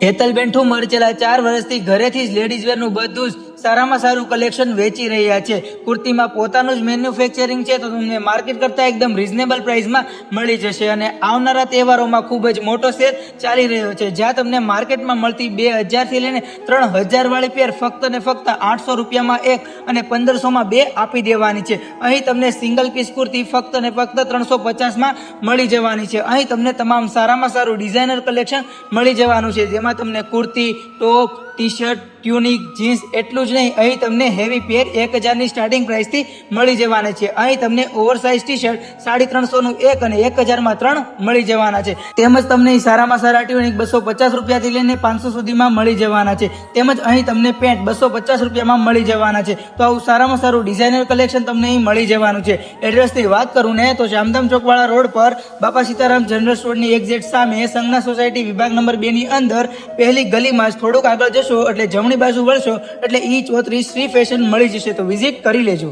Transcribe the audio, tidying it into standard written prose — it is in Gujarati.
હેતલબેન ઠુમર છેલ્લા 4 વર્ષથી ઘરેથી જ લેડીઝ વેરનું બધું જ સારામાં સારું કલેક્શન વેચી રહ્યા છે. કુર્તીમાં પોતાનું જ મેન્યુફેક્ચરિંગ છે, તો તમને માર્કેટ કરતાં એકદમ રિઝનેબલ પ્રાઇસમાં મળી જશે. અને આવનારા તહેવારોમાં ખૂબ જ મોટો સેલ ચાલી રહ્યો છે, જ્યાં તમને માર્કેટમાં મળતી 2000 લઈને 3000 વાળી પેર ફક્ત ને ફક્ત 800 રૂપિયામાં એક અને 1500માં બે આપી દેવાની છે. અહીં તમને સિંગલ પીસ કુર્તી ફક્ત ને ફક્ત 350માં મળી જવાની છે. અહીં તમને તમામ સારામાં સારું ડિઝાઇનર કલેક્શન મળી જવાનું છે, જેમાં તમને કુર્તી, ટોપ, ટી શર્ટ, ટ્યુનિક, જીન્સ એટલું જ નહીં, અહીં તમને હેવી પેર 1000ની સ્ટાર્ટિંગ પ્રાઇસથી મળી જવાના છે. અહીં તમને ઓવરસાઇઝ ટી શર્ટ 350નું એક અને 1000માં 3 મળી જવાના છે. તેમજ તમને સારામાં સારા ટ્યુનિક 250 રૂપિયાથી લઈને 500 સુધીમાં મળી જવાના છે. તેમજ અહીં તમને પેન્ટ 250 રૂપિયામાં મળી જવાના છે. તો આવું સારામાં સારું ડિઝાઇનર કલેક્શન તમને અહીં મળી જવાનું છે. એડ્રેસની વાત કરું ને તો જામધામ ચોકવાળા રોડ પર બાપા સીતારામ જનરલ સ્ટોરની એક્ઝેક્ટ સામે સંજ્ઞા સોસાયટી વિભાગ નંબર 2 ની અંદર પહેલી ગલીમાં જ થોડુંક આગળ જશો એટલે જમણી બાજુ વળશો એટલે E34 શ્રી ફેશન મળી જશે. તો વિઝિટ કરી લેજો.